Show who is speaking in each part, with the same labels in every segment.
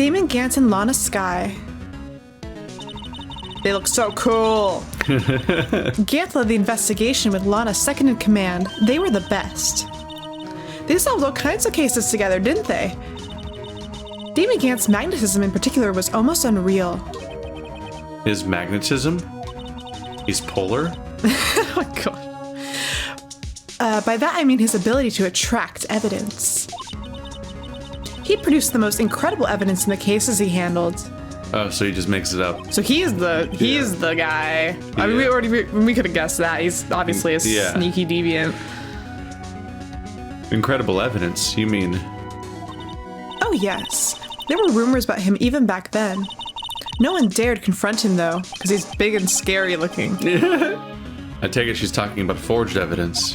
Speaker 1: Damon, Gant, and Lana Skye. They look so cool. Gant led the investigation with Lana second in command. They were the best. They solved all kinds of cases together, didn't they? Damon Gant's magnetism in particular was almost unreal.
Speaker 2: His magnetism? He's polar?
Speaker 1: Oh my god. By that I mean his ability to attract evidence. He produced the most incredible evidence in the cases he handled.
Speaker 2: Oh, so he just makes it up.
Speaker 1: So he is the guy. I mean, we could have guessed that. He's obviously a sneaky deviant.
Speaker 2: Incredible evidence, you mean?
Speaker 1: Oh yes. There were rumors about him even back then. No one dared confront him though, because he's big and scary looking.
Speaker 2: I take it she's talking about forged evidence.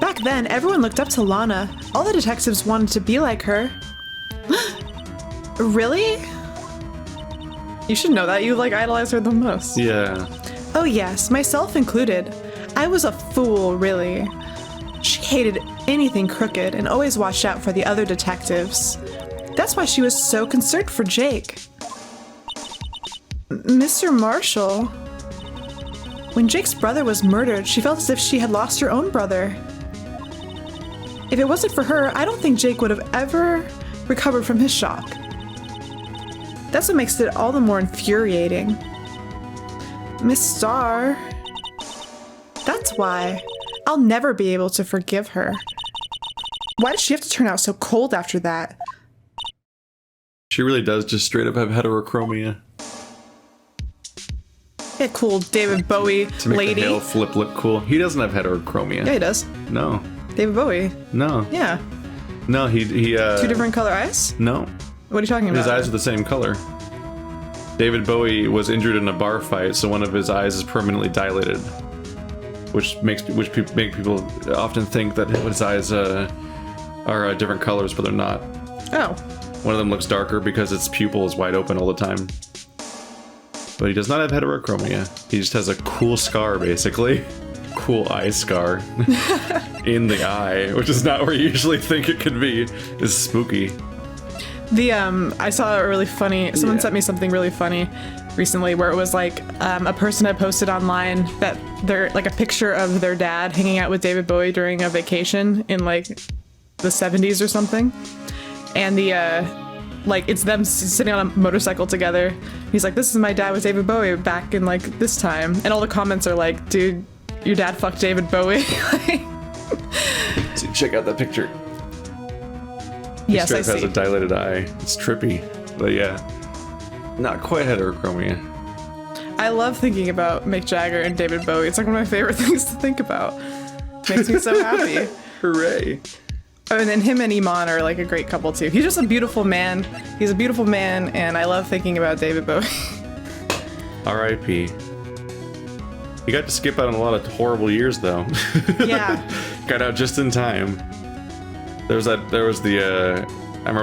Speaker 1: Back then, everyone looked up to Lana. All the detectives wanted to be like her. Really? You should know that. You idolize her the most.
Speaker 2: Yeah.
Speaker 1: Oh yes, myself included. I was a fool, really. She hated anything crooked and always watched out for the other detectives. That's why she was so concerned for Jake. Mr. Marshall. When Jake's brother was murdered, she felt as if she had lost her own brother. If it wasn't for her, I don't think Jake would have ever recovered from his shock. That's what makes it all the more infuriating. Miss Starr. That's why. I'll never be able to forgive her. Why did she have to turn out so cold after that?
Speaker 2: She really does just straight up have heterochromia.
Speaker 1: Yeah, cool David Bowie
Speaker 2: To make
Speaker 1: lady.
Speaker 2: the Hale flip look cool. He doesn't have heterochromia.
Speaker 1: Yeah, he does.
Speaker 2: No.
Speaker 1: David Bowie.
Speaker 2: No.
Speaker 1: Yeah.
Speaker 2: No, he
Speaker 1: Two different color eyes?
Speaker 2: No.
Speaker 1: What are you talking about?
Speaker 2: His eyes are the same color. David Bowie was injured in a bar fight, so one of his eyes is permanently dilated, which make people often think that his eyes are different colors, but they're not.
Speaker 1: Oh.
Speaker 2: One of them looks darker because its pupil is wide open all the time. But he does not have heterochromia. He just has a cool scar, basically. Cool eye scar in the eye, which is not where you usually think it could be. It's spooky.
Speaker 1: I saw a really funny, someone sent me something really funny recently where it was a person had posted online that they're a picture of their dad hanging out with David Bowie during a vacation in the 70s or something. And it's them sitting on a motorcycle together. He's like, this is my dad with David Bowie back in this time. And all the comments are like, dude, your dad fucked David Bowie.
Speaker 2: Check out that picture.
Speaker 1: Yes, I
Speaker 2: see. Has a dilated eye. It's trippy, but yeah, not quite heterochromia.
Speaker 1: I love thinking about Mick Jagger and David Bowie. It's one of my favorite things to think about. Makes me so happy.
Speaker 2: Hooray!
Speaker 1: Oh, and then him and Iman are a great couple too. He's just a beautiful man. He's a beautiful man, and I love thinking about David Bowie.
Speaker 2: R.I.P. He got to skip out on a lot of horrible years, though.
Speaker 1: Yeah.
Speaker 2: Got out just in time. I remember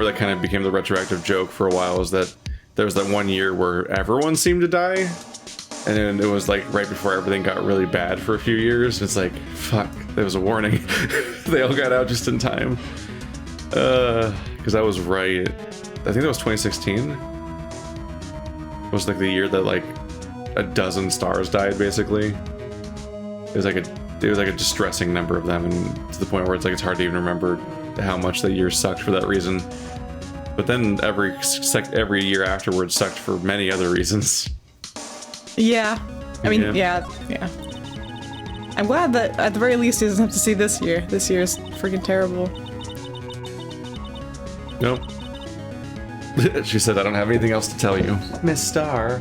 Speaker 2: that kind of became the retroactive joke for a while, was that there was that one year where everyone seemed to die, and then it was right before everything got really bad for a few years. It's fuck, there was a warning. They all got out just in time. Because I was right. I think that was 2016. It was the year that a dozen stars died, basically. It was a distressing number of them, and to the point where it's hard to even remember how much that year sucked for that reason. But then every year afterwards sucked for many other reasons.
Speaker 1: Yeah. I mean, yeah. I'm glad that at the very least he doesn't have to see this year. This year is freaking terrible.
Speaker 2: Nope. She said, I don't have anything else to tell you. Miss Star.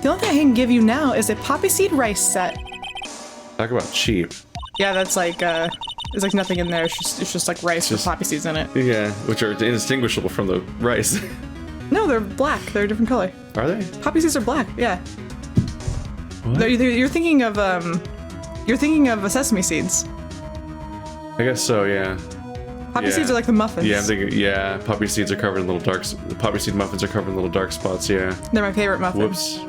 Speaker 1: The only thing I can give you now is a poppy seed rice set.
Speaker 2: Talk about cheap.
Speaker 1: Yeah, that's there's nothing in there. It's just rice with poppy seeds in it.
Speaker 2: Yeah, which are indistinguishable from the rice.
Speaker 1: No, they're black. They're a different color.
Speaker 2: Are they?
Speaker 1: Poppy seeds are black. Yeah.
Speaker 2: What?
Speaker 1: You're thinking of sesame seeds.
Speaker 2: I guess so. Yeah.
Speaker 1: Poppy seeds are like the muffins.
Speaker 2: Yeah, I'm thinking. Yeah, poppy seeds are covered in little dark. The poppy seed muffins are covered in little dark spots. Yeah.
Speaker 1: They're my favorite muffins.
Speaker 2: Whoops.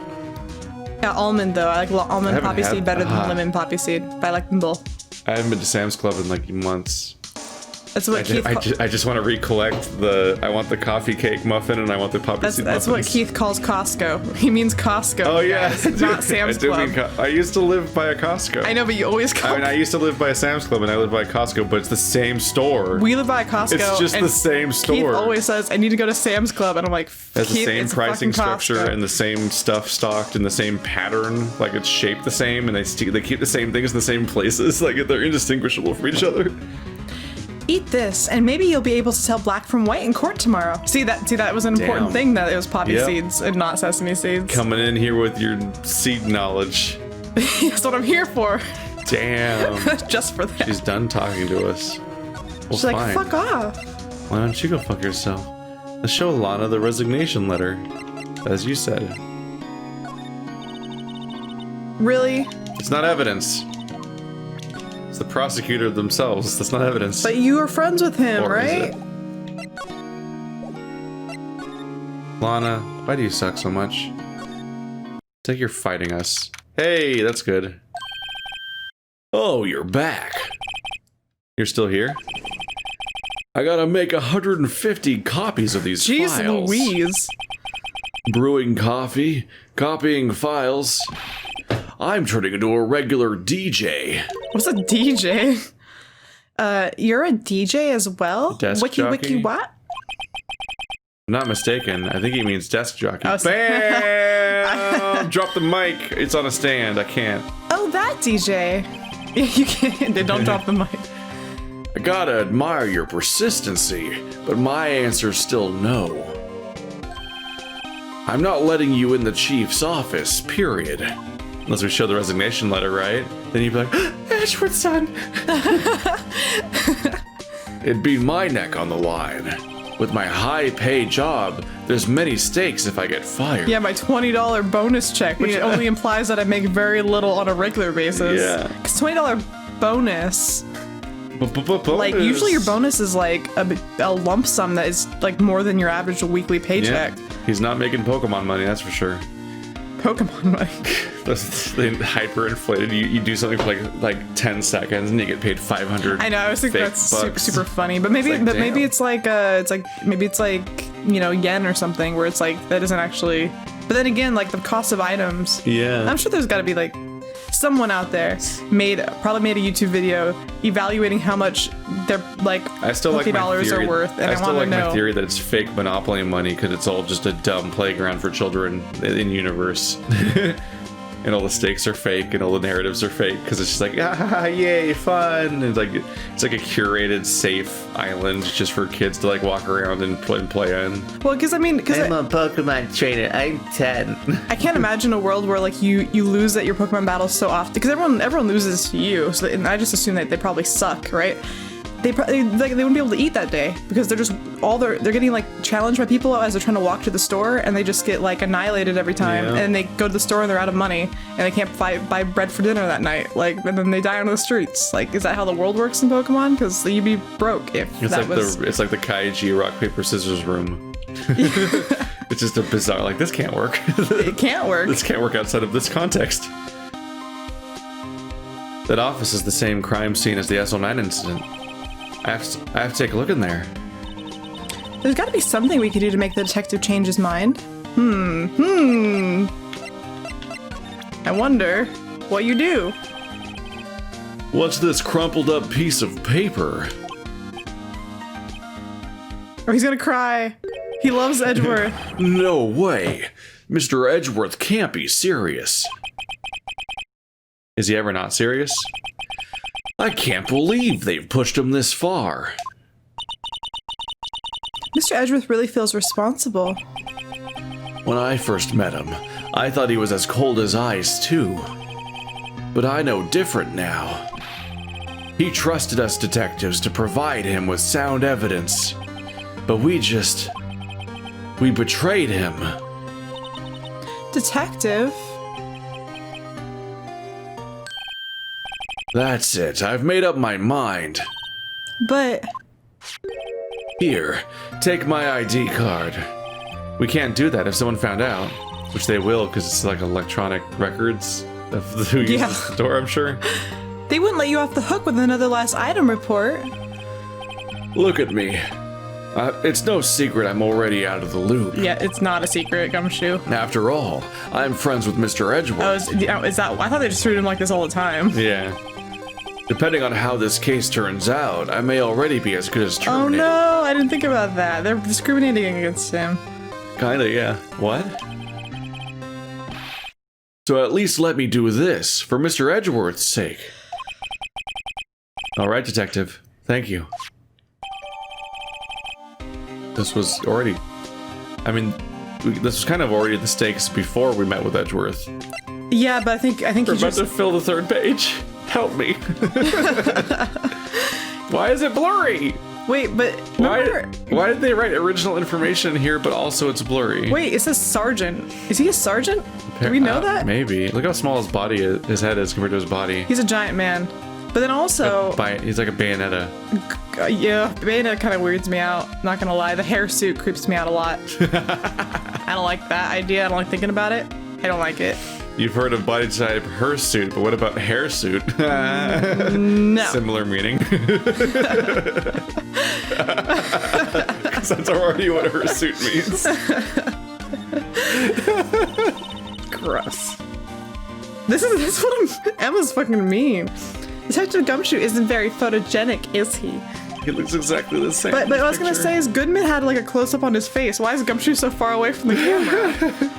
Speaker 1: Yeah, almond though. I like almond poppy seed better than lemon poppy seed, but I like them both.
Speaker 2: I haven't been to Sam's Club in months.
Speaker 1: That's what Keith.
Speaker 2: I just want to recollect I want the coffee cake muffin and I want the poppy seed
Speaker 1: That's
Speaker 2: muffins.
Speaker 1: what Keith calls Costco. He means Costco.
Speaker 2: Oh yeah,
Speaker 1: guys, not Sam's Club.
Speaker 2: I used to live by a Costco.
Speaker 1: I know, but you always call.
Speaker 2: I used to live by a Sam's Club and I live by a Costco, but it's the same store.
Speaker 1: We live by a Costco.
Speaker 2: It's just
Speaker 1: and
Speaker 2: the same store.
Speaker 1: Keith always says, "I need to go to Sam's Club," and I'm like,
Speaker 2: Has the
Speaker 1: Keith,
Speaker 2: same
Speaker 1: it's a
Speaker 2: pricing
Speaker 1: fucking
Speaker 2: structure
Speaker 1: Costco.
Speaker 2: and the same stuff stocked in the same pattern, like it's shaped the same, and they keep the same things in the same places, like they're indistinguishable from each other.
Speaker 1: Eat this, and maybe you'll be able to tell black from white in court tomorrow. See that was an important thing, that it was poppy seeds and not sesame seeds.
Speaker 2: Coming in here with your seed knowledge.
Speaker 1: That's what I'm here for.
Speaker 2: Damn.
Speaker 1: Just for that.
Speaker 2: She's done talking to us. Well,
Speaker 1: She's like, fuck off.
Speaker 2: Why don't you go fuck yourself? Let's show Lana the resignation letter, as you said.
Speaker 1: Really?
Speaker 2: It's not evidence. It's the prosecutor themselves. That's not evidence.
Speaker 1: But you were friends with him,
Speaker 2: Or is
Speaker 1: right?
Speaker 2: it? Lana, why do you suck so much? It's like you're fighting us. Hey, that's good. Oh, you're back. You're still here? I gotta make 150 copies of these
Speaker 1: Jeez
Speaker 2: files.
Speaker 1: Louise.
Speaker 2: Brewing coffee, copying files. I'm turning into a regular DJ.
Speaker 1: What's a DJ? You're a DJ as well?
Speaker 2: Desk
Speaker 1: Wiki
Speaker 2: jockey?
Speaker 1: what?
Speaker 2: I'm not mistaken. I think he means desk jockey.
Speaker 1: Oh,
Speaker 2: Bam! Drop the mic. It's on a stand. I can't.
Speaker 1: Oh, that DJ. You can't. Don't drop the mic.
Speaker 2: I gotta admire your persistency, but my answer's still no. I'm not letting you in the chief's office, period. Unless we show the resignation letter, right? Then you'd be like, Edgeworth's son! It'd be my neck on the line. With my high-pay job, there's many stakes if I get fired.
Speaker 1: Yeah, my $20 bonus check, which only implies that I make very little on a regular basis.
Speaker 2: Yeah.
Speaker 1: Because $20 bonus, like, usually your bonus is like a lump sum that is like more than your average weekly paycheck.
Speaker 2: Yeah. He's not making Pokemon money, that's for sure.
Speaker 1: Pokemon money.
Speaker 2: That's hyper-inflated. You do something for like 10 seconds and you get paid 500.
Speaker 1: I know. I was thinking that's super funny, but maybe maybe it's like you know, yen or something where it's like that isn't actually. But then again, like the cost of items.
Speaker 2: Yeah.
Speaker 1: I'm sure there's got to be like someone out there probably made a YouTube video evaluating how much their like
Speaker 2: I still like
Speaker 1: $50 are worth, and I
Speaker 2: still
Speaker 1: want
Speaker 2: like
Speaker 1: to know.
Speaker 2: my theory that it's fake Monopoly money because it's all just a dumb playground for children in universe. And all the stakes are fake and all the narratives are fake because it's just like, ah, yay, fun. And it's like a curated, safe island just for kids to like walk around and play in.
Speaker 1: Well, because I mean,
Speaker 3: I'm a Pokemon trainer. I'm 10.
Speaker 1: I can't imagine a world where like you lose at your Pokemon battles so often because everyone loses to you. So and I just assume that they probably suck, right? They wouldn't be able to eat that day because they're just they're getting like challenged by people as they're trying to walk to the store and they just get like annihilated every time.
Speaker 2: Yeah.
Speaker 1: And they go to the store and they're out of money and they can't buy bread for dinner that night. Like, and then they die on the streets. Like, is that how the world works in Pokemon? Because you'd be broke if
Speaker 2: It's
Speaker 1: that
Speaker 2: like
Speaker 1: was.
Speaker 2: it's like the Kaiji rock paper scissors room. It's just a bizarre, like, this can't work.
Speaker 1: It can't work.
Speaker 2: This can't work outside of this context. That office is the same crime scene as the SO9 incident. I have to take a look in there.
Speaker 1: There's got to be something we could do to make the detective change his mind. I wonder what you do.
Speaker 2: What's this crumpled up piece of paper?
Speaker 1: Or he's gonna cry. He loves Edgeworth.
Speaker 2: No way. Mr. Edgeworth can't be serious. Is he ever not serious? I can't believe they've pushed him this far.
Speaker 1: Mr. Edgeworth really feels responsible.
Speaker 2: When I first met him, I thought he was as cold as ice, too. But I know different now. He trusted us detectives to provide him with sound evidence. But we betrayed him.
Speaker 1: Detective?
Speaker 2: That's it. I've made up my mind.
Speaker 1: But...
Speaker 2: Here, take my ID card. We can't do that if someone found out. Which they will, because it's like electronic records of who uses the door, I'm sure.
Speaker 1: they wouldn't let you off the hook with another last item report.
Speaker 2: Look at me. It's no secret I'm already out of the loop.
Speaker 1: Yeah, it's not a secret, Gumshoe.
Speaker 2: After all, I'm friends with Mr. Edgeworth.
Speaker 1: Oh, is that? I thought they just treated him like this all the time.
Speaker 2: Yeah. Depending on how this case turns out, I may already be as good as terminated.
Speaker 1: Oh no, I didn't think about that. They're discriminating against him.
Speaker 2: Kinda, yeah. What? So at least let me do this, for Mr. Edgeworth's sake. Alright, Detective. Thank you. This was already... I mean, this was kind of already the stakes before we met with Edgeworth.
Speaker 1: Yeah, but I think
Speaker 2: We're about to fill the third page. Help me. Why is it blurry?
Speaker 1: Wait, but remember...
Speaker 2: Why did they write original information here, but also it's blurry?
Speaker 1: Wait, it says sergeant. Is he a sergeant? Do we know that?
Speaker 2: Maybe. Look how small his body is, his head is compared to his body.
Speaker 1: He's a giant man. But then also...
Speaker 2: He's like a Bayonetta.
Speaker 1: Yeah, Bayonetta kind of weirds me out. Not gonna lie, the hair suit creeps me out a lot. I don't like that idea. I don't like thinking about it. I don't like it.
Speaker 2: You've heard of body type hersuit, but what about hair suit?
Speaker 1: No.
Speaker 2: Similar meaning. Because that's already what hersuit means.
Speaker 1: Gross. This is what Emma's fucking mean. Detective Gumshoe isn't very photogenic, is he?
Speaker 2: He looks exactly the same.
Speaker 1: But what I was gonna say is Goodman had like a close-up on his face. Why is Gumshoe so far away from the camera?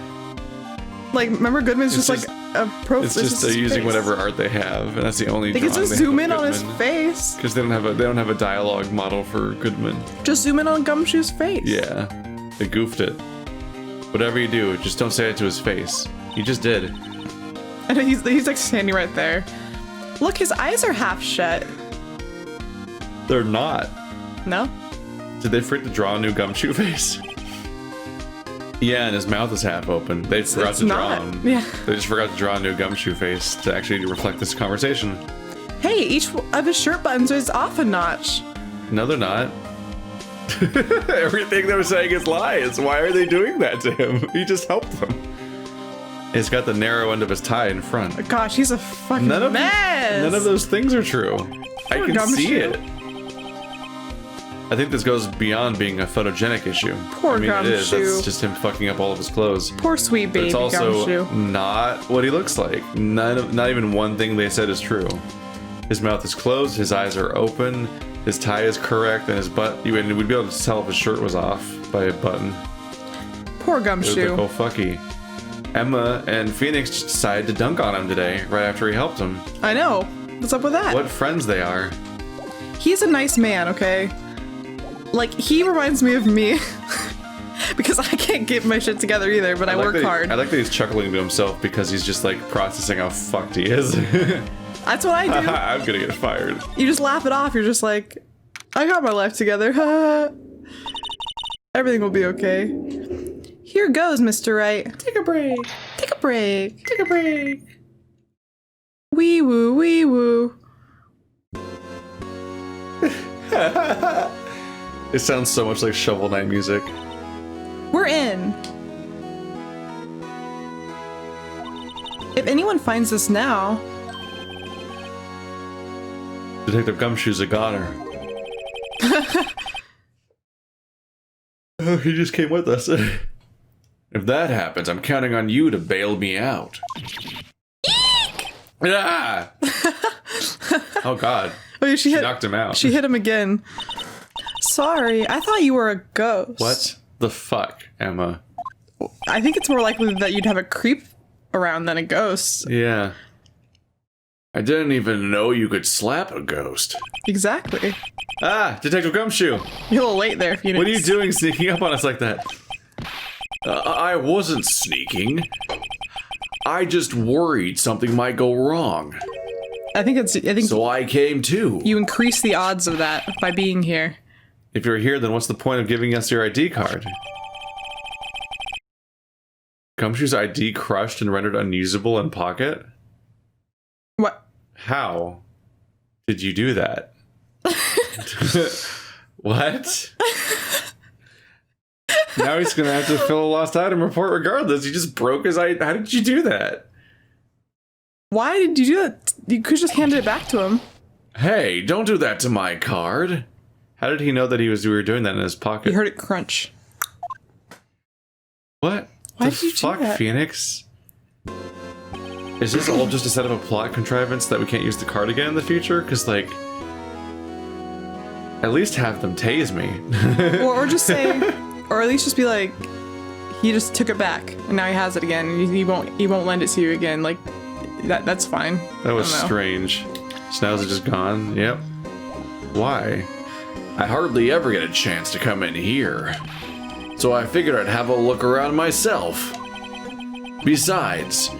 Speaker 1: Like, remember Goodman's just like a profile.
Speaker 2: It's just they're using whatever art they have, and that's the only.
Speaker 1: They can just zoom in on his face.
Speaker 2: Because they don't have a dialogue model for Goodman.
Speaker 1: Just zoom in on Gumshoe's face.
Speaker 2: Yeah, they goofed it. Whatever you do, just don't say it to his face. You just did.
Speaker 1: And he's like standing right there. Look, his eyes are half shut.
Speaker 2: They're not.
Speaker 1: No?
Speaker 2: Did they forget to draw a new Gumshoe face? Yeah, and his mouth is half open. They forgot to draw him.
Speaker 1: Yeah.
Speaker 2: They just forgot to draw a new Gumshoe face to actually reflect this conversation.
Speaker 1: Hey, each of his shirt buttons is off a notch.
Speaker 2: No, they're not. Everything they're saying is lies. Why are they doing that to him? He just helped them. He's got the narrow end of his tie in front.
Speaker 1: Gosh, he's a fucking
Speaker 2: None
Speaker 1: mess.
Speaker 2: of those things are true. I can
Speaker 1: Gumshoe.
Speaker 2: see it. I think this goes beyond being a photogenic issue.
Speaker 1: Poor
Speaker 2: I mean, it is.
Speaker 1: Gumshoe.
Speaker 2: That's just him fucking up all of his clothes.
Speaker 1: Poor sweet
Speaker 2: But
Speaker 1: baby
Speaker 2: it's also
Speaker 1: Gumshoe.
Speaker 2: not what he looks like. Not even one thing they said is true. His mouth is closed, his eyes are open, his tie is correct, and his butt. And we'd be able to tell if his shirt was off by a button.
Speaker 1: Poor
Speaker 2: It
Speaker 1: Gumshoe.
Speaker 2: was like, oh fucky. Emma and Phoenix just decided to dunk on him today, right after he helped him.
Speaker 1: I know. What's up with that?
Speaker 2: What friends they are.
Speaker 1: He's a nice man, okay? Like, he reminds me of me. Because I can't get my shit together either, but I work hard.
Speaker 2: I like that he's chuckling to himself because he's just like processing how fucked he is.
Speaker 1: That's what I do.
Speaker 2: I'm gonna get fired.
Speaker 1: You just laugh it off. You're just like, I got my life together. Everything will be okay. Here goes, Mr. Wright. Take a break. Take a break. Take a break. Wee woo, wee woo.
Speaker 2: It sounds so much like Shovel Knight music.
Speaker 1: We're in. If anyone finds us now...
Speaker 2: Detective Gumshoe's a goner. Oh, he just came with us. If that happens, I'm counting on you to bail me out. Eek! Ah! Oh god.
Speaker 1: Oh,
Speaker 2: She knocked him out.
Speaker 1: She hit him again. Sorry, I thought you were a ghost.
Speaker 2: What the fuck, Emma?
Speaker 1: I think it's more likely that you'd have a creep around than a ghost.
Speaker 2: Yeah. I didn't even know you could slap a ghost.
Speaker 1: Exactly.
Speaker 2: Ah, Detective Gumshoe!
Speaker 1: You're a little late there, Phoenix.
Speaker 2: What are you doing sneaking up on us like that? I wasn't sneaking. I just worried something might go wrong.
Speaker 1: I think
Speaker 2: So I came too.
Speaker 1: you increase the odds of that by being here.
Speaker 2: If you're here, then what's the point of giving us your ID card? Gumshoe's ID crushed and rendered unusable in pocket?
Speaker 1: What?
Speaker 2: How did you do that? What? Now he's gonna have to fill a lost item report regardless. He just broke his ID. How did you do that?
Speaker 1: Why did you do that? You could just handed it back to him.
Speaker 2: Hey, don't do that to my card. How did he know that we were doing that in his pocket?
Speaker 1: He heard it crunch.
Speaker 2: What?
Speaker 1: Why
Speaker 2: the
Speaker 1: did you do
Speaker 2: fuck,
Speaker 1: that?
Speaker 2: Phoenix? Is this all just a set of a plot contrivance that we can't use the card again in the future? Because, like, at least have them tase me.
Speaker 1: Or just say, or at least just be like, he just took it back and now he has it again. And he won't lend it to you again. Like, that's fine.
Speaker 2: That was
Speaker 1: I don't know.
Speaker 2: strange. So now is it just gone? Yep. Why? I hardly ever get a chance to come in here. So I figured I'd have a look around myself. Besides,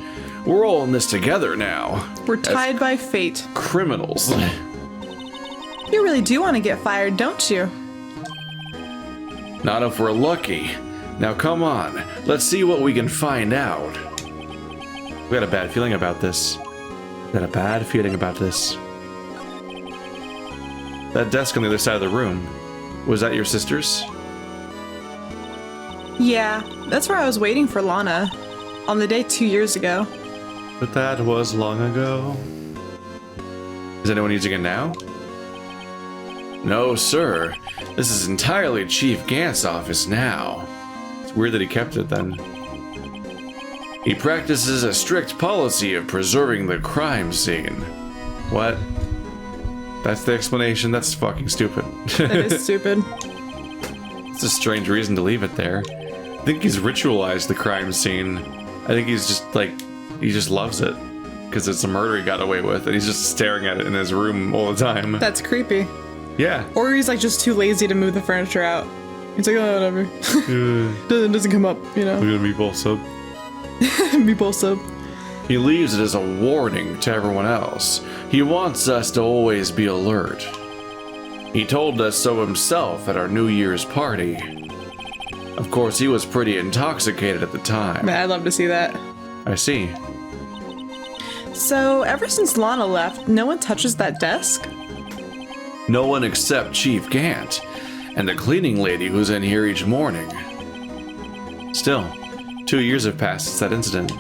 Speaker 2: we're all in this together now.
Speaker 1: We're tied by fate.
Speaker 2: Criminals.
Speaker 1: You really do want to get fired, don't you?
Speaker 2: Not if we're lucky. Now come on, let's see what we can find out. We got a bad feeling about this. That desk on the other side of the room, was that your sister's?
Speaker 1: Yeah, that's where I was waiting for Lana. On the day 2 years ago.
Speaker 2: But that was long ago. Is anyone using it now? No, sir. This is entirely Chief Gant's office now. It's weird that he kept it then. He practices a strict policy of preserving the crime scene. What? That's the explanation? That's fucking stupid.
Speaker 1: That is stupid.
Speaker 2: It's a strange reason to leave it there. I think he's ritualized the crime scene. I think he's just like, he just loves it. Because it's a murder he got away with, and he's just staring at it in his room all the time.
Speaker 1: That's creepy.
Speaker 2: Yeah.
Speaker 1: Or he's like just too lazy to move the furniture out. He's like, oh, whatever. doesn't come up, you know.
Speaker 2: Look at meatball sub.
Speaker 1: Meatball sub.
Speaker 2: He leaves it as a warning to everyone else. He wants us to always be alert. He told us so himself at our New Year's party. Of course, he was pretty intoxicated at the time.
Speaker 1: Man, I'd love to see that.
Speaker 2: I see.
Speaker 1: So, ever since Lana left, no one touches that desk?
Speaker 2: No one except Chief Gant and the cleaning lady who's in here each morning. Still, 2 years have passed since that incident.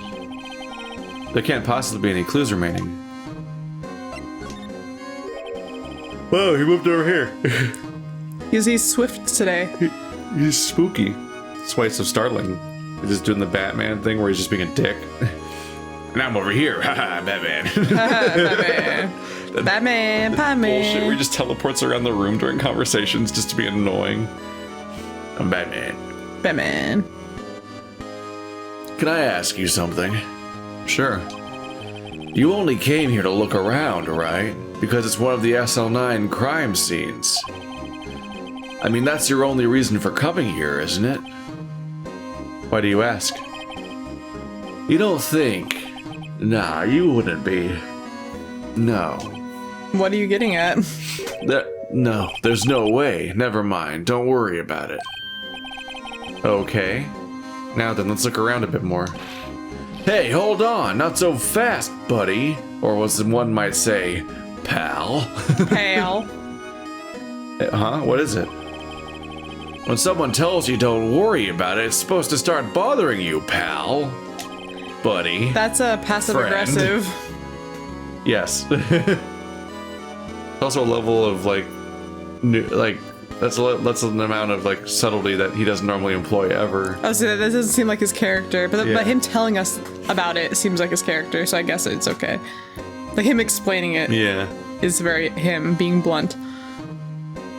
Speaker 2: There can't possibly be any clues remaining. Whoa, he moved over here.
Speaker 1: He's swift today.
Speaker 2: He's spooky. That's why it's so startling. He's just doing the Batman thing where he's just being a dick. And I'm over here. Haha, Batman.
Speaker 1: Batman,
Speaker 2: Bullshit where he
Speaker 1: Batman.
Speaker 2: just teleports around the room during conversations just to be annoying. I'm Batman.
Speaker 1: Batman.
Speaker 2: Can I ask you something? Sure. You only came here to look around, right? Because it's one of the SL9 crime scenes. I mean, that's your only reason for coming here, isn't it? Why do you ask? You don't think... Nah, you wouldn't be. No.
Speaker 1: What are you getting at?
Speaker 2: No, there's no way. Never mind. Don't worry about it. Okay. Now then, let's look around a bit more. Hey, hold on. Not so fast, buddy. Or as one might say, pal.
Speaker 1: Pal.
Speaker 2: Huh? What is it? When someone tells you don't worry about it, it's supposed to start bothering you, pal. Buddy.
Speaker 1: That's a passive aggressive.
Speaker 2: Yes. Also a level of like, that's an amount of like subtlety that he doesn't normally employ ever.
Speaker 1: Oh, so that doesn't seem like his character, but
Speaker 2: Yeah.
Speaker 1: him telling us about it seems like his character, so I guess it's okay. Like him explaining it is
Speaker 2: Yeah.
Speaker 1: very him being blunt.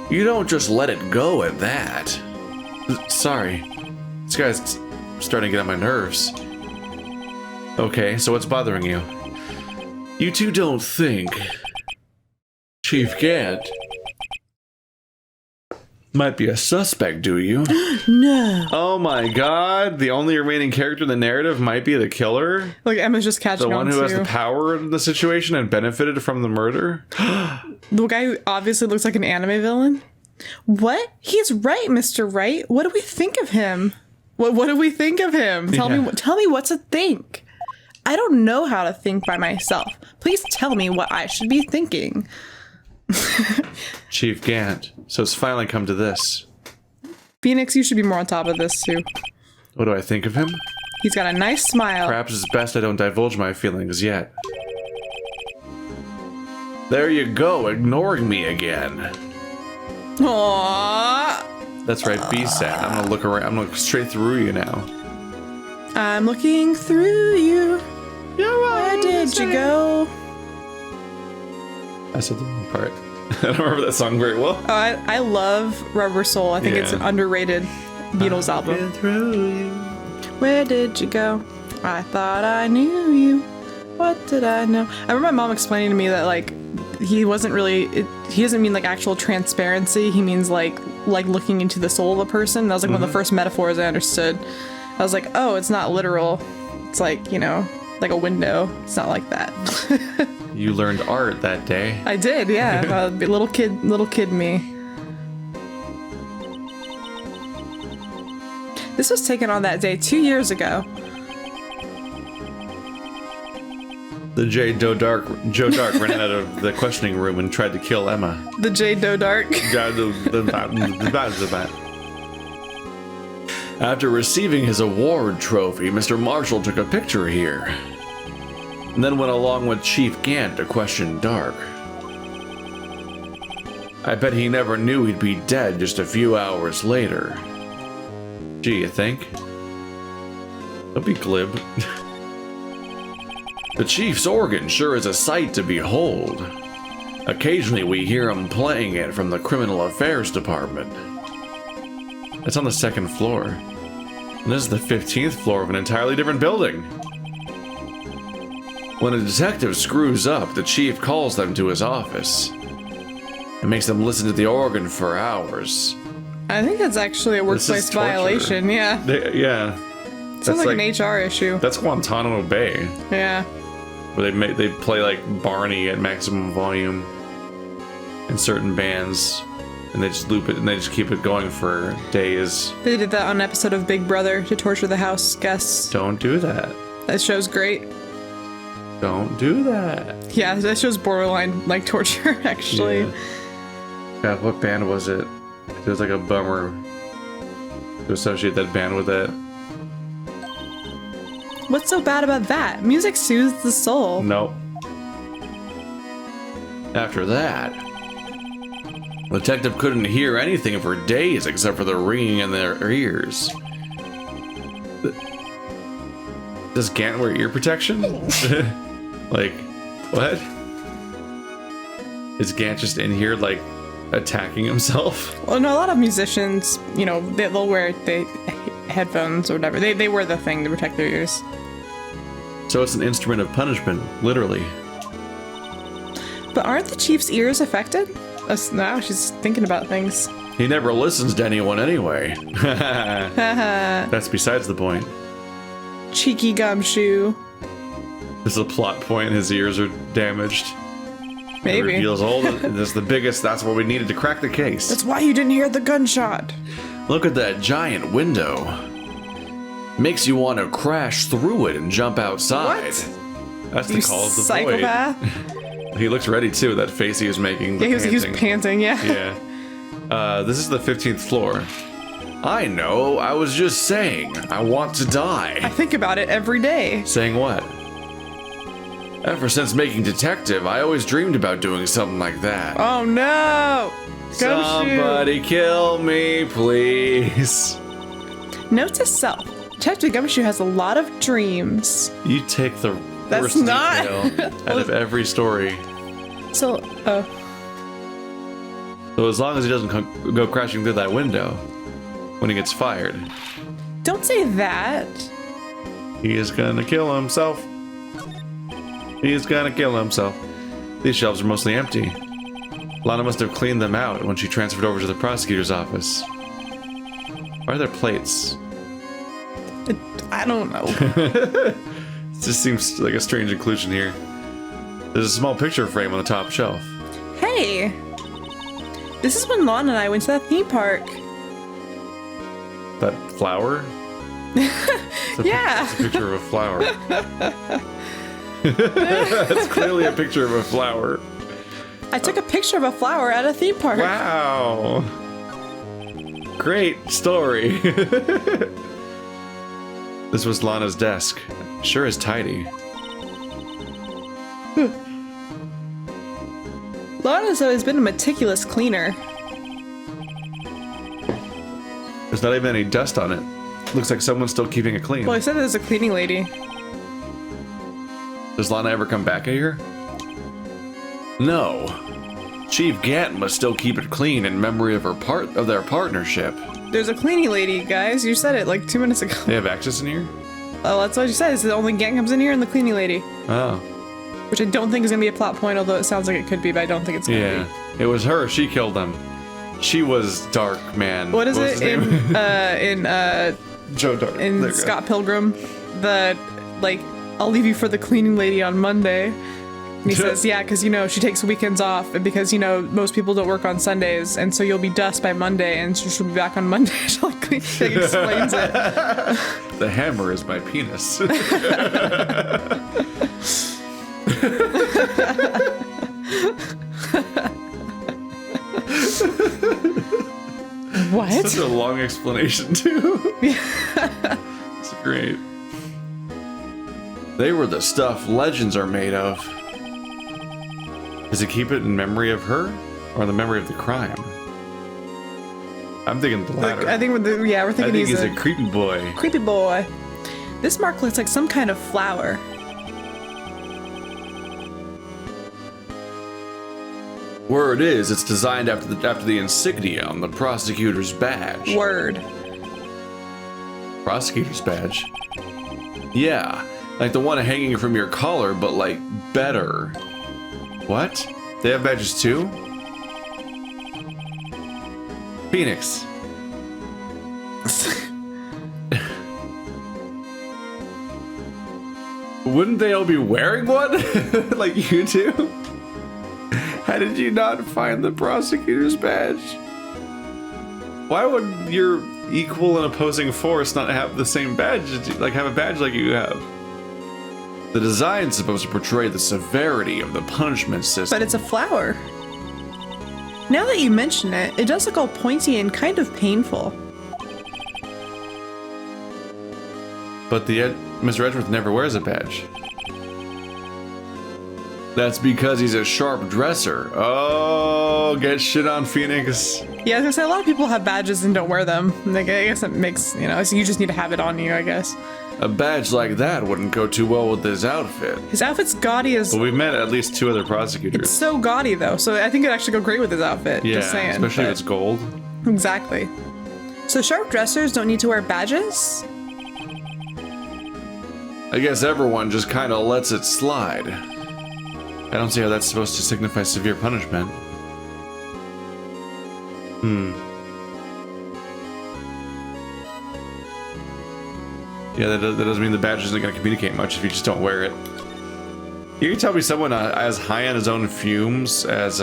Speaker 2: You don't just let it go at that. Sorry. This guy's starting to get on my nerves. Okay, so what's bothering you? You two don't think Chief Gant might be a suspect, do you?
Speaker 1: No.
Speaker 2: Oh my god, the only remaining character in the narrative might be the killer?
Speaker 1: Like Emma's just catching
Speaker 2: The
Speaker 1: on
Speaker 2: one who has
Speaker 1: to
Speaker 2: the power in the situation and benefited from the murder?
Speaker 1: the guy who obviously looks like an anime villain. What? He's right, Mr. Wright. What do we think of him? What do we think of him? Tell me what to think. I don't know how to think by myself. Please tell me what I should be thinking.
Speaker 2: Chief Gant. So it's finally come to this.
Speaker 1: Phoenix, you should be more on top of this too.
Speaker 2: What do I think of him?
Speaker 1: He's got a nice smile.
Speaker 2: Perhaps it's best I don't divulge my feelings yet. There you go, ignoring me again.
Speaker 1: Aww.
Speaker 2: That's right, be sad. I'm gonna look around. I'm gonna look straight through you now.
Speaker 1: I'm looking through you. Where did you go?
Speaker 2: I said the wrong part. I don't remember that song very well.
Speaker 1: Oh, I love Rubber Soul. I think it's an underrated Beatles album. Where did you go? I thought I knew you. What did I know? I remember my mom explaining to me that like he wasn't really. He doesn't mean like actual transparency. He means like looking into the soul of a person. That was like one of the first metaphors I understood. I was like, oh, it's not literal. It's like, you know, like a window. It's not like that.
Speaker 2: You learned art that day.
Speaker 1: I did, yeah. Little kid me. This was taken on that day 2 years ago.
Speaker 2: The Joe Dark ran out of the questioning room and tried to kill Emma.
Speaker 1: The J. Doe Dark.
Speaker 2: After receiving his award trophy, Mr. Marshall took a picture here, and then went along with Chief Gant to question Dark. I bet he never knew he'd be dead just a few hours later. Gee, you think? Don't be glib. The Chief's organ sure is a sight to behold. Occasionally we hear him playing it from the Criminal Affairs Department. It's on the 2nd floor. And this is the 15th floor of an entirely different building. When a detective screws up, the chief calls them to his office and makes them listen to the organ for hours.
Speaker 1: I think that's actually a workplace violation, yeah.
Speaker 2: Yeah.
Speaker 1: Sounds like an HR issue.
Speaker 2: That's Guantanamo Bay.
Speaker 1: Yeah.
Speaker 2: Where they play like Barney at maximum volume in certain bands. And they just loop it and they just keep it going for days.
Speaker 1: They did that on an episode of Big Brother to torture the house guests.
Speaker 2: Don't do that.
Speaker 1: That show's great.
Speaker 2: Don't do that.
Speaker 1: Yeah, that show's borderline like torture, actually.
Speaker 2: Yeah. God, what band was it? It was like a bummer to associate that band with it.
Speaker 1: What's so bad about that? Music soothes the soul.
Speaker 2: Nope. After that, the detective couldn't hear anything for days except for the ringing in their ears. Does Gant wear ear protection? Like, what? Is Gant just in here, like, attacking himself?
Speaker 1: Well, no, a lot of musicians, you know, they'll wear the headphones or whatever. They wear the thing to protect their ears.
Speaker 2: So it's an instrument of punishment, literally.
Speaker 1: But aren't the chief's ears affected? Now she's thinking about things.
Speaker 2: He never listens to anyone anyway. That's besides the point.
Speaker 1: Cheeky Gumshoe.
Speaker 2: This is a plot point. His ears are damaged.
Speaker 1: Maybe.
Speaker 2: It reveals all this is the biggest. That's what we needed to crack the case.
Speaker 1: That's why you didn't hear the gunshot.
Speaker 2: Look at that giant window. Makes you want to crash through it and jump outside.
Speaker 1: What?
Speaker 2: That's the
Speaker 1: You
Speaker 2: call of the
Speaker 1: psychopath.
Speaker 2: void. He looks ready too. That face he was making.
Speaker 1: Yeah, he was panting. Yeah.
Speaker 2: Yeah. This is the 15th floor. I know. I was just saying. I want to die.
Speaker 1: I think about it every day.
Speaker 2: Saying what? Ever since making detective, I always dreamed about doing something like that.
Speaker 1: Oh no! Gumshoe.
Speaker 2: Somebody kill me, please.
Speaker 1: Note to self: Detective Gumshoe has a lot of dreams.
Speaker 2: You take the
Speaker 1: That's
Speaker 2: worst
Speaker 1: not-
Speaker 2: detail out of every story.
Speaker 1: So,
Speaker 2: So as long as he doesn't go crashing through that window when he gets fired,
Speaker 1: don't say that.
Speaker 2: he is gonna kill himself. He is gonna kill himself. These shelves are mostly empty. Lana must have cleaned them out when she transferred over to the prosecutor's office. Why are there plates?
Speaker 1: I don't know.
Speaker 2: It just seems like a strange inclusion here. There's a small picture frame on the top shelf.
Speaker 1: Hey! This is when Lana and I went to that theme park.
Speaker 2: That flower?
Speaker 1: Yeah.
Speaker 2: It's a picture of a flower. That's clearly a picture of a flower.
Speaker 1: I took a picture of a flower at a theme park.
Speaker 2: Wow. Great story. This was Lana's desk. Sure is tidy.
Speaker 1: Lana's always been a meticulous cleaner.
Speaker 2: There's not even any dust on it. Looks like someone's still keeping it clean.
Speaker 1: Well, I said there's a cleaning lady.
Speaker 2: Does Lana ever come back here? No. Chief Gant must still keep it clean in memory of their partnership.
Speaker 1: There's a cleaning lady, guys. You said it like 2 minutes ago.
Speaker 2: They have access in here?
Speaker 1: Oh, that's what you said. Is the only Gant comes in here and the cleaning lady.
Speaker 2: Oh.
Speaker 1: Which I don't think is going to be a plot point, although it sounds like it could be, but I don't think it's going to be.
Speaker 2: It was her. She killed them. She was Dark Man.
Speaker 1: What is it in
Speaker 2: Joe Dark.
Speaker 1: in Scott Pilgrim? The, like, I'll leave you for the cleaning lady on Monday. And he says, yeah, because, you know, she takes weekends off, and because, you know, most people don't work on Sundays, and so you'll be dust by Monday, and so she'll be back on Monday. She'll, like, explains it.
Speaker 2: The hammer is my penis.
Speaker 1: What?
Speaker 2: Such a long explanation, too. It's great. They were the stuff legends are made of. Does it keep it in memory of her, or the memory of the crime? I'm thinking the latter.
Speaker 1: I think we're thinking
Speaker 2: he's a creepy boy.
Speaker 1: Creepy boy. This mark looks like some kind of flower.
Speaker 2: Word is, it's designed after the insignia on the prosecutor's badge.
Speaker 1: Word.
Speaker 2: Prosecutor's badge? Yeah, like the one hanging from your collar, but like better. What? They have badges too? Phoenix. Wouldn't they all be wearing one? Like you do? How did you not find the prosecutor's badge? Why would your equal and opposing force not have the same badge, like have a badge like you have? The design's supposed to portray the severity of the punishment system.
Speaker 1: But it's a flower. Now that you mention it, it does look all pointy and kind of painful.
Speaker 2: But Mr. Edgeworth never wears a badge. That's because he's a sharp dresser. Oh, get shit on, Phoenix.
Speaker 1: Yeah, I was gonna say, a lot of people have badges and don't wear them. Like, I guess it makes, you know, so you just need to have it on you, I guess.
Speaker 2: A badge like that wouldn't go too well with his outfit.
Speaker 1: His outfit's gaudy as...
Speaker 2: Well, we've met at least 2 other prosecutors.
Speaker 1: It's so gaudy, though, so I think it'd actually go great with his outfit.
Speaker 2: Yeah,
Speaker 1: just saying,
Speaker 2: especially if it's gold.
Speaker 1: Exactly. So sharp dressers don't need to wear badges?
Speaker 2: I guess everyone just kind of lets it slide. I don't see how that's supposed to signify severe punishment. Yeah, that doesn't mean the badge isn't going to communicate much if you just don't wear it. You can tell me someone as high on his own fumes as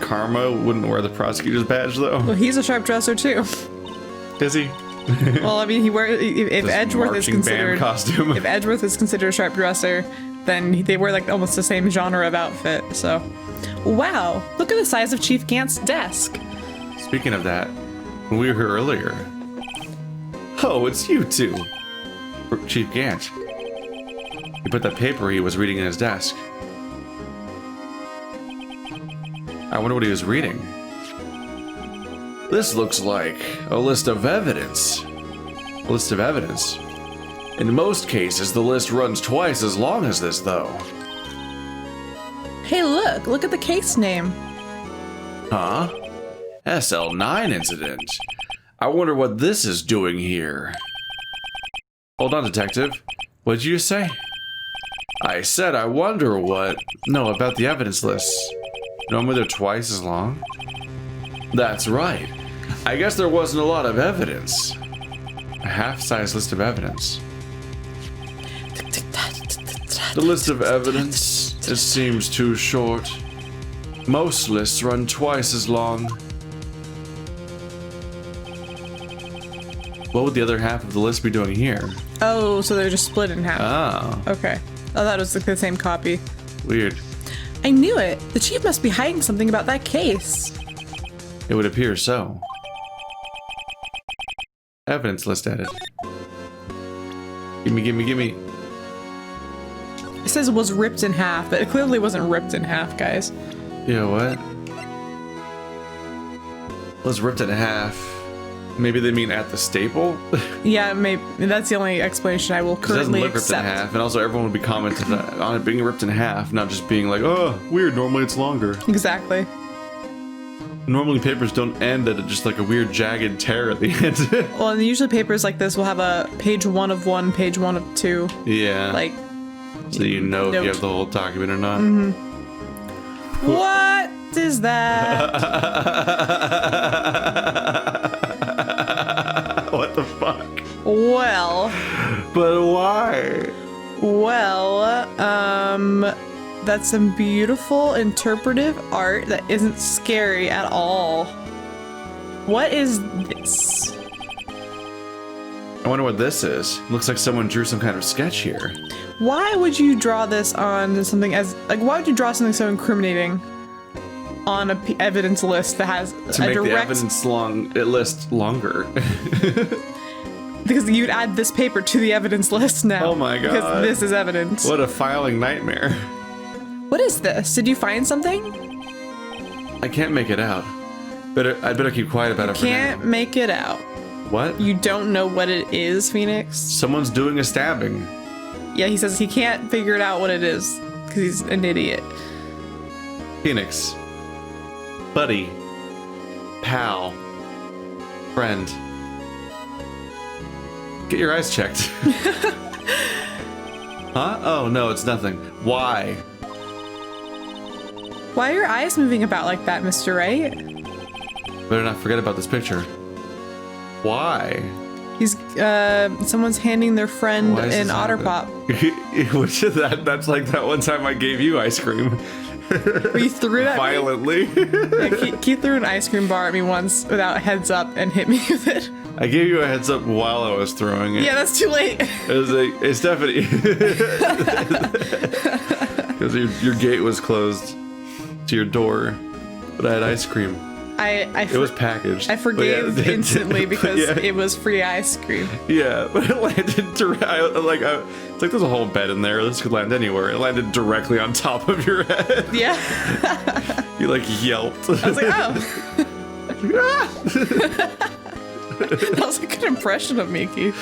Speaker 2: Karma wouldn't wear the prosecutor's badge, though?
Speaker 1: Well, he's a sharp dresser, too.
Speaker 2: Is he?
Speaker 1: Well, I mean, he wears... If
Speaker 2: This
Speaker 1: Edgeworth is
Speaker 2: marching band
Speaker 1: considered...
Speaker 2: costume.
Speaker 1: If Edgeworth is considered a sharp dresser, then they wear, like, almost the same genre of outfit, so... Wow! Look at the size of Chief Gant's desk!
Speaker 2: Speaking of that, when we were here earlier... Oh, it's you two! Chief Gant. He put that paper he was reading in his desk. I wonder what he was reading. This looks like a list of evidence. A list of evidence. In most cases, the list runs twice as long as this, though.
Speaker 1: Hey, look at the case name.
Speaker 2: Huh? SL9 incident. I wonder what this is doing here. Hold on, detective. What did you say? I said I wonder what... No, about the evidence lists. Normally they're twice as long. That's right. I guess there wasn't a lot of evidence. A half-size list of evidence. The list of evidence, it seems too short. Most lists run twice as long. What would the other half of the list be doing here?
Speaker 1: Oh, so they're just split in half.
Speaker 2: Oh.
Speaker 1: Okay. I thought it was like the same copy.
Speaker 2: Weird.
Speaker 1: I knew it. The chief must be hiding something about that case.
Speaker 2: It would appear so. Evidence list added. Gimme.
Speaker 1: It says it was ripped in half, but it clearly wasn't ripped in half, guys.
Speaker 2: Yeah, what? Was ripped in half. Maybe they mean at the staple.
Speaker 1: Yeah, maybe that's the only explanation I will
Speaker 2: It doesn't
Speaker 1: currently
Speaker 2: look ripped in
Speaker 1: accept.
Speaker 2: half, and also everyone would be commenting on it being ripped in half, not just being like, oh, weird, normally it's longer.
Speaker 1: Exactly.
Speaker 2: Normally papers don't end at just like a weird jagged tear at the end.
Speaker 1: Well, and usually papers like this will have a page 1 of 1, page 1 of 2.
Speaker 2: Yeah.
Speaker 1: Like,
Speaker 2: so you know if
Speaker 1: note.
Speaker 2: you have the whole document or not.
Speaker 1: what is that?
Speaker 2: What the fuck?
Speaker 1: Well,
Speaker 2: But why?
Speaker 1: that's some beautiful interpretive art that isn't scary at all. What is this?
Speaker 2: I wonder what this is. Looks like someone drew some kind of sketch here.
Speaker 1: Why would you draw this on something why would you draw something so incriminating on a evidence list that has
Speaker 2: To make the evidence list longer.
Speaker 1: Because you'd add this paper to the evidence list now.
Speaker 2: Oh my God.
Speaker 1: Because this is evidence.
Speaker 2: What a filing nightmare.
Speaker 1: What is this? Did you find something?
Speaker 2: I can't make it out. I'd better keep quiet about it for now.
Speaker 1: Can't make it out.
Speaker 2: What?
Speaker 1: You don't know what it is, Phoenix?
Speaker 2: Someone's doing a stabbing.
Speaker 1: Yeah, he says he can't figure it out what it is because he's an idiot.
Speaker 2: Phoenix. Buddy. Pal. Friend. Get your eyes checked. Huh? Oh, no, it's nothing. Why?
Speaker 1: Why are your eyes moving about like that, Mr. Wright?
Speaker 2: Better not forget about this picture. Why?
Speaker 1: He's, someone's handing their friend
Speaker 2: Why is
Speaker 1: an
Speaker 2: this
Speaker 1: Otter
Speaker 2: happening?
Speaker 1: Pop.
Speaker 2: Which is that? That's like that one time I gave you ice cream.
Speaker 1: You threw it at me?
Speaker 2: Violently.
Speaker 1: Yeah, Keith threw an ice cream bar at me once without a heads up and hit me with it.
Speaker 2: I gave you a heads up while I was throwing it.
Speaker 1: Yeah, that's too late.
Speaker 2: It was like, hey, Stephanie. Because your gate was closed to your door, but I had ice cream. It was packaged.
Speaker 1: I forgave
Speaker 2: But yeah,
Speaker 1: instantly because
Speaker 2: yeah.
Speaker 1: it was free ice cream.
Speaker 2: Yeah, but it landed it's like there's a whole bed in there. This could land anywhere. It landed directly on top of your head.
Speaker 1: Yeah.
Speaker 2: You like yelped.
Speaker 1: I was like, oh. That was a good impression of me, Keith.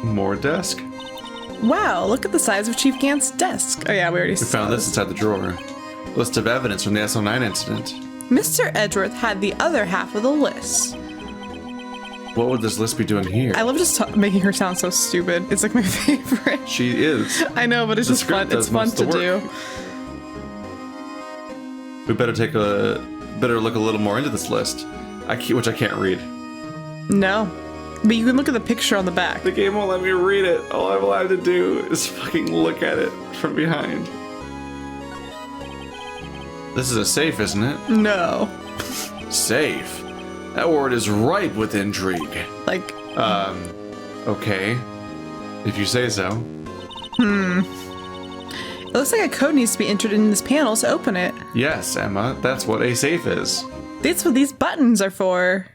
Speaker 2: More desk.
Speaker 1: Wow, look at the size of Chief Gant's desk. Oh yeah, we already
Speaker 2: We found this inside the drawer. List of evidence from the SO9 incident.
Speaker 1: Mr. Edgeworth had the other half of the list.
Speaker 2: What would this list be doing here?
Speaker 1: I love just making her sound so stupid. It's like my favorite.
Speaker 2: She is.
Speaker 1: I know, but it's
Speaker 2: The
Speaker 1: just fun.
Speaker 2: script
Speaker 1: It's
Speaker 2: does
Speaker 1: fun
Speaker 2: most
Speaker 1: to
Speaker 2: of the
Speaker 1: do.
Speaker 2: work. We better look a little more into this list. Which I can't read.
Speaker 1: No. But you can look at the picture on the back.
Speaker 2: The game won't let me read it. All I'm allowed to do is fucking look at it from behind. This is a safe, isn't it?
Speaker 1: No.
Speaker 2: Safe? That word is ripe with intrigue.
Speaker 1: Like,
Speaker 2: Okay. If you say so.
Speaker 1: it looks like a code needs to be entered in this panel to open it.
Speaker 2: Yes, Emma, that's what a safe is.
Speaker 1: That's what these buttons are for.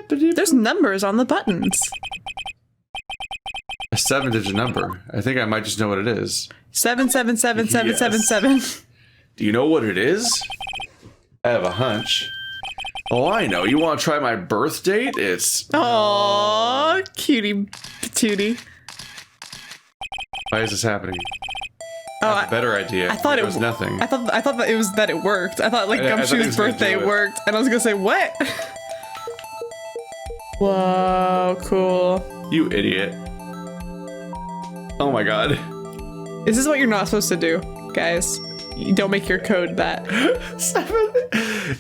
Speaker 1: There's numbers on the buttons.
Speaker 2: A 7-digit number. I think I might just know what it is.
Speaker 1: 777777.
Speaker 2: Do you know what it is? I have a hunch. Oh, I know. You want to try my birth date? It's...
Speaker 1: Aww, cutie patootie.
Speaker 2: Why is this happening?
Speaker 1: Oh,
Speaker 2: I have a better idea.
Speaker 1: I thought it
Speaker 2: was nothing.
Speaker 1: I thought that it was that it worked. I thought like
Speaker 2: I thought he
Speaker 1: Gumshoe's
Speaker 2: was gonna
Speaker 1: birthday
Speaker 2: do it.
Speaker 1: worked, and I was gonna say what? Whoa, cool.
Speaker 2: You idiot. Oh my god.
Speaker 1: This is what you're not supposed to do, guys. You don't make your code that.
Speaker 2: 7.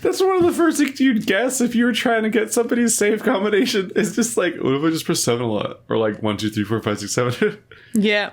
Speaker 2: That's one of the first things you'd guess if you were trying to get somebody's safe combination. It's just like, what if I just press 7 a lot? Or like 1, 2, 3, 4, 5, 6, 7?
Speaker 1: Yeah.